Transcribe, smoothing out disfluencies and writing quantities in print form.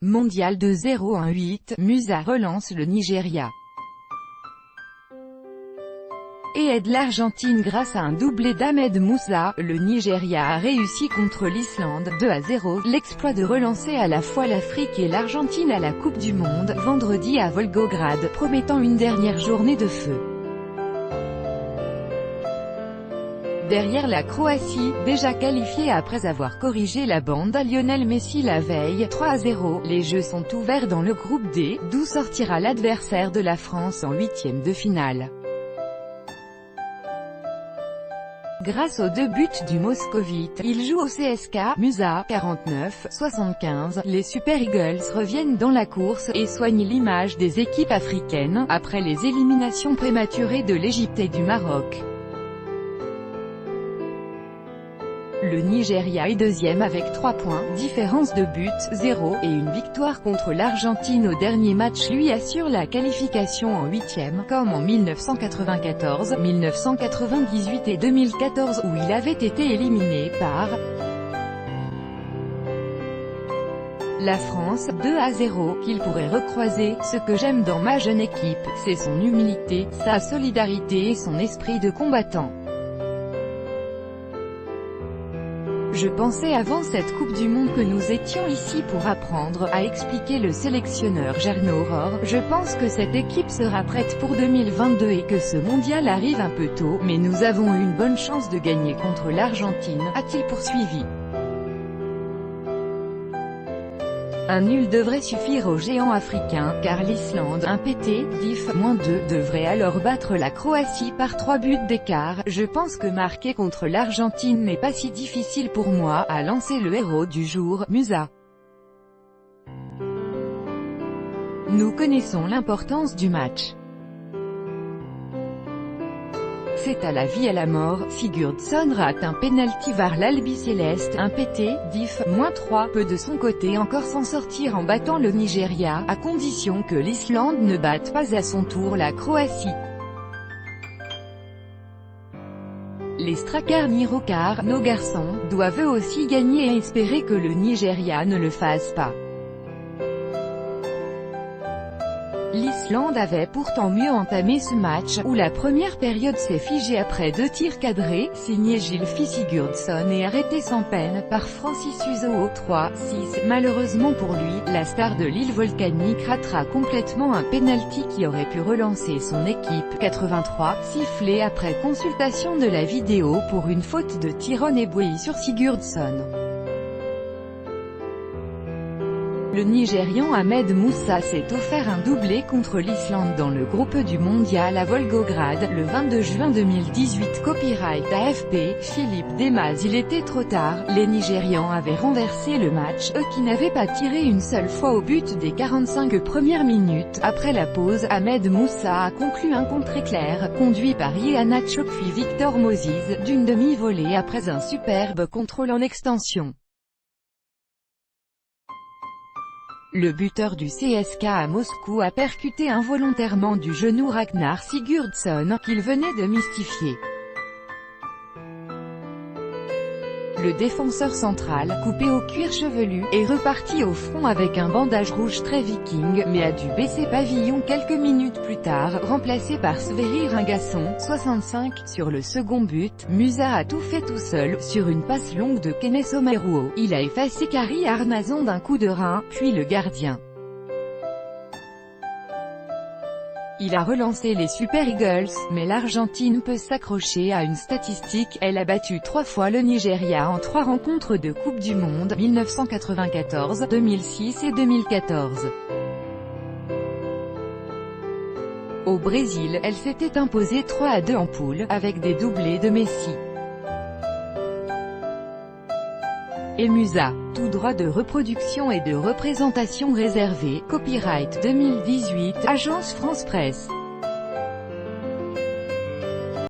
Mondial 2-0-1-8, Musa relance le Nigeria et aide l'Argentine grâce à un doublé d'Ahmed Moussa. Le Nigeria a réussi contre l'Islande, 2-0, l'exploit de relancer à la fois l'Afrique et l'Argentine à la Coupe du Monde, vendredi à Volgograd, promettant une dernière journée de feu. Derrière la Croatie, déjà qualifiée après avoir corrigé la bande à Lionel Messi la veille, 3-0, les jeux sont ouverts dans le groupe D, d'où sortira l'adversaire de la France en huitième de finale. Grâce aux 2 buts du Moscovite, il joue au CSKA, Musa, 49-75, les Super Eagles reviennent dans la course, et soignent l'image des équipes africaines, après les éliminations prématurées de l'Égypte et du Maroc. Le Nigeria est deuxième avec 3 points, différence de but, 0, et une victoire contre l'Argentine au dernier match lui assure la qualification en huitième, comme en 1994, 1998 et 2014 où il avait été éliminé par la France, 2-0, qu'il pourrait recroiser. Ce que j'aime dans ma jeune équipe, c'est son humilité, sa solidarité et son esprit de combattant. Je pensais avant cette Coupe du Monde que nous étions ici pour apprendre, a expliqué le sélectionneur Gernot Rohr. Je pense que cette équipe sera prête pour 2022 et que ce mondial arrive un peu tôt, mais nous avons eu une bonne chance de gagner contre l'Argentine, a-t-il poursuivi. Un nul devrait suffire aux géants africains, car l'Islande, un PT, -2, devrait alors battre la Croatie par 3 buts d'écart. Je pense que marquer contre l'Argentine n'est pas si difficile pour moi, a lancé le héros du jour, Musa. Nous connaissons l'importance du match. C'est à la vie à la mort. Sigurdsson rate un pénalty vers l'Albi-Céleste, un PT, -3, peut de son côté encore s'en sortir en battant le Nigeria, à condition que l'Islande ne batte pas à son tour la Croatie. Les Strakar Nirokar, nos garçons, doivent eux aussi gagner et espérer que le Nigeria ne le fasse pas. L'Islande avait pourtant mieux entamé ce match, où la première période s'est figée après 2 tirs cadrés, signés Gylfi Sigurdsson et arrêtés sans peine, par Francis Uzoho, 3-6. Malheureusement pour lui, la star de l'île volcanique ratera complètement un pénalty qui aurait pu relancer son équipe, 83, sifflé après consultation de la vidéo pour une faute de Tyrone Eboué sur Sigurdsson. Le Nigérian Ahmed Moussa s'est offert un doublé contre l'Islande dans le groupe du mondial à Volgograd, le 22 juin 2018. Copyright AFP, Philippe Desmaz. Il était trop tard, les Nigérians avaient renversé le match, eux qui n'avaient pas tiré une seule fois au but des 45 premières minutes. Après la pause, Ahmed Moussa a conclu un contre éclair, conduit par Iheanacho puis Victor Moses, d'une demi-volée après un superbe contrôle en extension. Le buteur du CSKA à Moscou a percuté involontairement du genou Ragnar Sigurdsson, qu'il venait de mystifier. Le défenseur central, coupé au cuir chevelu, est reparti au front avec un bandage rouge très viking, mais a dû baisser pavillon quelques minutes plus tard, remplacé par Sverrir Ingasson, 65, sur le second but. Musa a tout fait tout seul, sur une passe longue de Kenes Omeruo. Il a effacé Kari Arnazon d'un coup de rein, puis le gardien. Il a relancé les Super Eagles, mais l'Argentine peut s'accrocher à une statistique, elle a battu 3 fois le Nigeria en 3 rencontres de Coupe du Monde, 1994, 2006 et 2014. Au Brésil, elle s'était imposée 3-2 en poule, avec des doublés de Messi et Musa. Tout droit de reproduction et de représentation réservé. Copyright 2018, Agence France Presse.